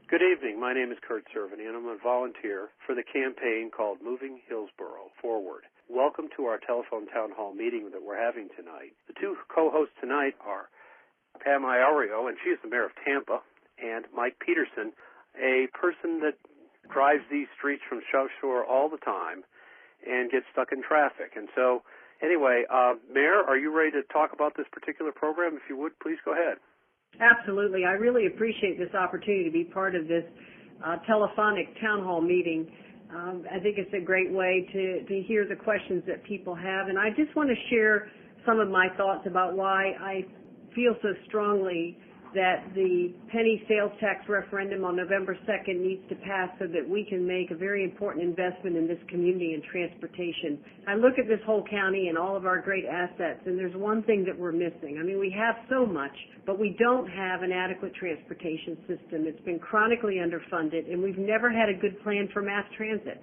Good evening. My name is Curt Cerveny, and I'm a volunteer for the campaign called Moving Hillsborough Forward. Welcome to our telephone town hall meeting that we're having tonight. The two co-hosts tonight are Pam Iorio, and she is the mayor of Tampa, and Mike Peterson, a person that drives these streets from South Shore all the time and gets stuck in traffic. And so, anyway, Mayor, are you ready to talk about this particular program? If you would, please go ahead. Absolutely. I really appreciate this opportunity to be part of this telephonic town hall meeting. I think it's a great way to hear the questions that people have, and I just want to share some of my thoughts about why I feel so strongly that the penny sales tax referendum on November 2nd needs to pass so that we can make a very important investment in this community and transportation. I look at this whole county and all of our great assets, and there's one thing that we're missing. I mean, we have so much, but we don't have an adequate transportation system. It's been chronically underfunded, and we've never had a good plan for mass transit.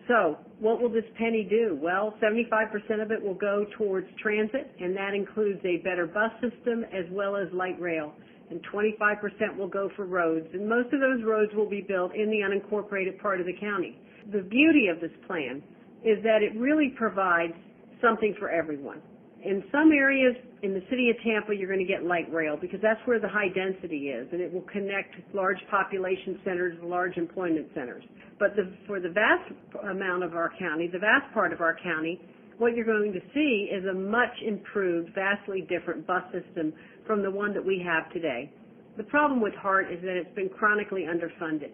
So what will this penny do? Well, 75% of it will go towards transit, and that includes a better bus system as well as light rail. And 25% will go for roads, and most of those roads will be built in the unincorporated part of the county. The beauty of this plan is that it really provides something for everyone. In some areas in the city of Tampa, you're going to get light rail because that's where the high density is, and it will connect large population centers, large employment centers. But for the vast amount of our county, the vast part of our county, what you're going to see is a much improved, vastly different bus system from the one that we have today. The problem with HART is that it's been chronically underfunded.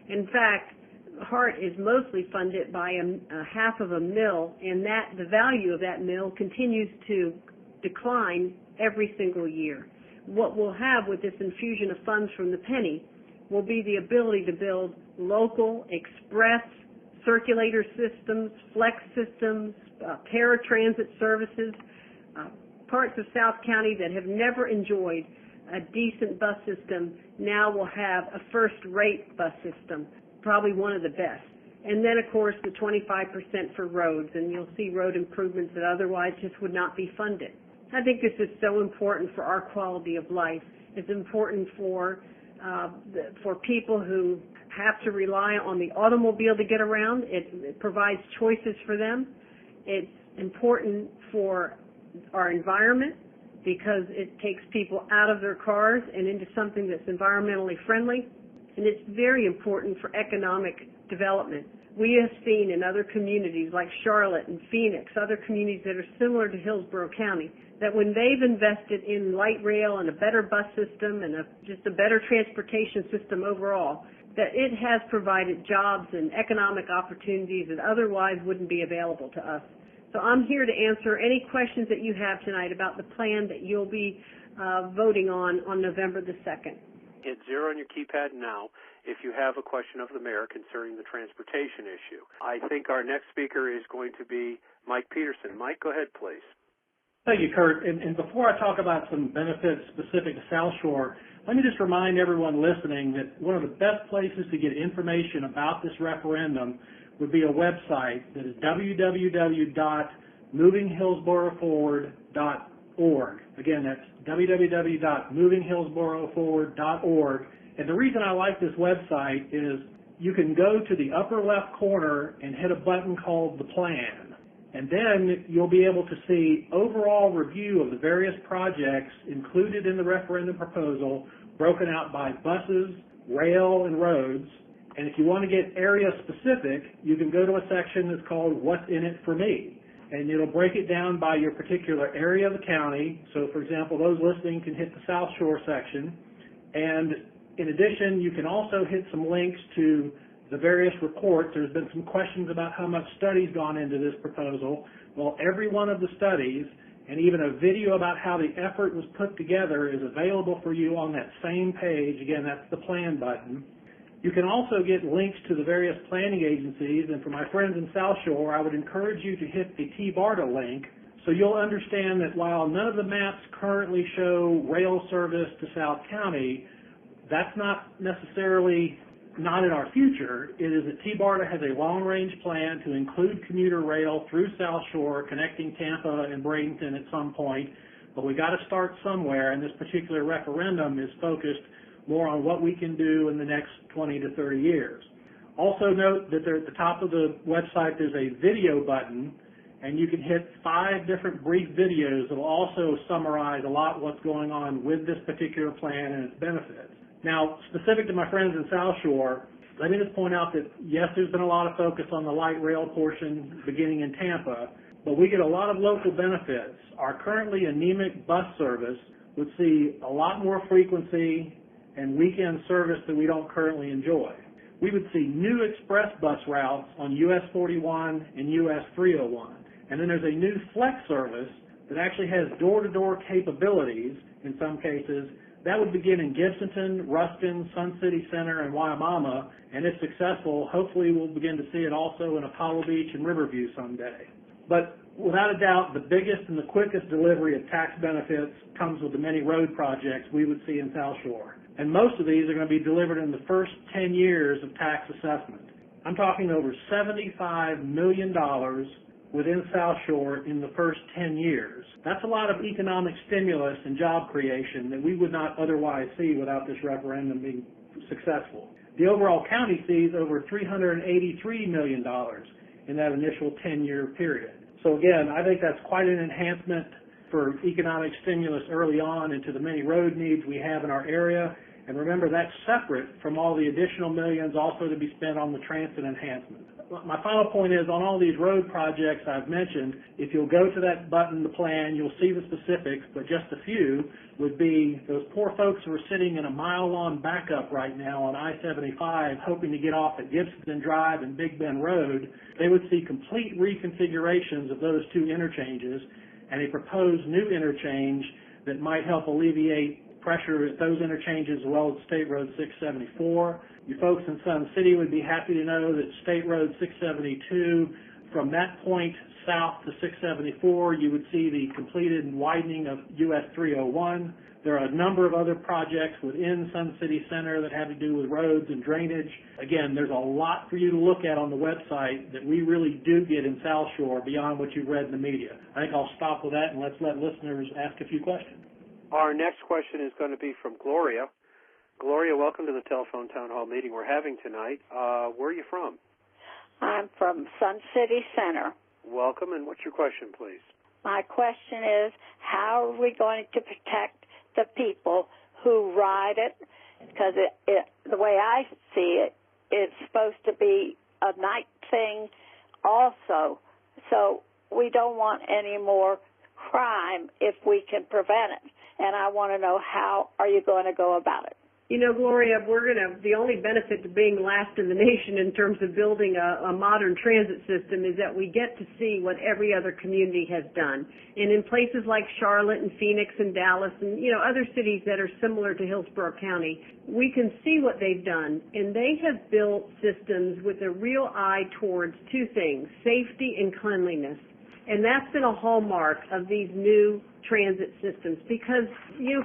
In fact, HART is mostly funded by a half of a mill, and the value of that mill continues to decline every single year. What we'll have with this infusion of funds from the penny will be the ability to build local, express, circulator systems, flex systems, paratransit services. Parts of South County that have never enjoyed a decent bus system now will have a first-rate bus system, probably one of the best. And then, of course, the 25% for roads, and you'll see road improvements that otherwise just would not be funded. I think this is so important for our quality of life. It's important for people who have to rely on the automobile to get around. It provides choices for them. It's important for our environment because it takes people out of their cars and into something that's environmentally friendly. And it's very important for economic development. We have seen in other communities like Charlotte and Phoenix, other communities that are similar to Hillsborough County, that when they've invested in light rail and a better bus system and just a better transportation system overall, that it has provided jobs and economic opportunities that otherwise wouldn't be available to us. So I'm here to answer any questions that you have tonight about the plan that you'll be voting on November the 2nd. Hit 0 on your keypad now if you have a question of the mayor concerning the transportation issue. I think our next speaker is going to be Mike Peterson. Mike, go ahead, please. Thank you, Curt. And before I talk about some benefits specific to South Shore, let me just remind everyone listening that one of the best places to get information about this referendum would be a website that is www.movinghillsboroughforward.org. Again, that's www.movinghillsboroughforward.org. And the reason I like this website is you can go to the upper left corner and hit a button called the plan. And then you'll be able to see overall review of the various projects included in the referendum proposal, broken out by buses, rail, and roads. And if you want to get area specific, you can go to a section that's called What's in it for me? And it'll break it down by your particular area of the county. So, for example, those listening can hit the South Shore section. And in addition, you can also hit some links to the various reports. There's been some questions about how much study's gone into this proposal. Well, every one of the studies and even a video about how the effort was put together is available for you on that same page. Again, that's the plan button. You can also get links to the various planning agencies, and for my friends in South Shore, I would encourage you to hit the TBARTA link so you'll understand that while none of the maps currently show rail service to South County, that's not necessarily not in our future. It is that TBARTA has a long-range plan to include commuter rail through South Shore, connecting Tampa and Bradenton at some point, but we got to start somewhere, and this particular referendum is focused more on what we can do in the next 20 to 30 years. Also note that there at the top of the website there's a video button, and you can hit 5 different brief videos that will also summarize a lot what's going on with this particular plan and its benefits. Now, specific to my friends in South Shore, let me just point out that, yes, there's been a lot of focus on the light rail portion beginning in Tampa, but we get a lot of local benefits. Our currently anemic bus service would see a lot more frequency and weekend service that we don't currently enjoy. We would see new express bus routes on US 41 and US 301. And then there's a new flex service that actually has door-to-door capabilities in some cases. That would begin in Gibsonton, Ruston, Sun City Center, and Waimama, and if successful, hopefully we'll begin to see it also in Apollo Beach and Riverview someday. But without a doubt, the biggest and the quickest delivery of tax benefits comes with the many road projects we would see in South Shore. And most of these are going to be delivered in the first 10 years of tax assessment. I'm talking over $75 million within South Shore in the first 10 years. That's a lot of economic stimulus and job creation that we would not otherwise see without this referendum being successful. The overall county sees over $383 million in that initial 10-year period. So again, I think that's quite an enhancement for economic stimulus early on into the many road needs we have in our area. And remember, that's separate from all the additional millions also to be spent on the transit enhancement. My final point is, on all these road projects I've mentioned, if you'll go to that button, the plan, you'll see the specifics, but just a few would be those poor folks who are sitting in a mile-long backup right now on I-75 hoping to get off at Gibson Drive and Big Bend Road. They would see complete reconfigurations of those 2 interchanges and a proposed new interchange that might help alleviate pressure at those interchanges as well as State Road 674. You folks in Sun City would be happy to know that State Road 672, from that point south to 674, you would see the completed widening of US 301. There are a number of other projects within Sun City Center that have to do with roads and drainage. Again, there's a lot for you to look at on the website that we really do get in South Shore beyond what you've read in the media. I think I'll stop with that and let's let listeners ask a few questions. Our next question is going to be from Gloria. Gloria, welcome to the telephone town hall meeting we're having tonight. Where are you from? I'm from Sun City Center. Welcome, and what's your question, please? My question is, how are we going to protect the people who ride it? Because the way I see it, it's supposed to be a night thing also. So we don't want any more crime if we can prevent it. And I want to know, how are you going to go about it? You know, Gloria, the only benefit to being last in the nation in terms of building a modern transit system is that we get to see what every other community has done. And in places like Charlotte and Phoenix and Dallas and, other cities that are similar to Hillsborough County, we can see what they've done. And they have built systems with a real eye towards 2 things, safety and cleanliness. And that's been a hallmark of these new transit systems because,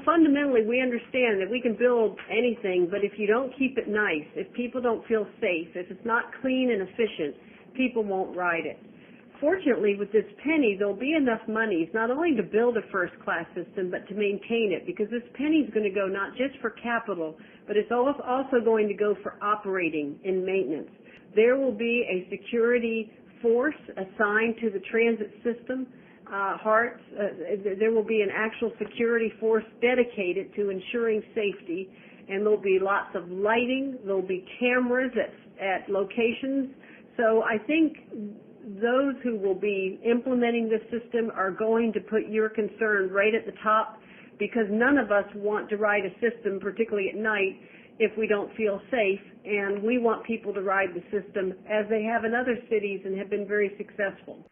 fundamentally we understand that we can build anything, but if you don't keep it nice, if people don't feel safe, if it's not clean and efficient, people won't ride it. Fortunately, with this penny, there'll be enough monies not only to build a first-class system, but to maintain it, because this penny is going to go not just for capital, but it's also going to go for operating and maintenance. There will be a security force assigned to the transit system. There will be an actual security force dedicated to ensuring safety, and there'll be lots of lighting. There'll be cameras at locations. So I think those who will be implementing this system are going to put your concern right at the top, because none of us want to ride a system, particularly at night, if we don't feel safe, and we want people to ride the system as they have in other cities and have been very successful.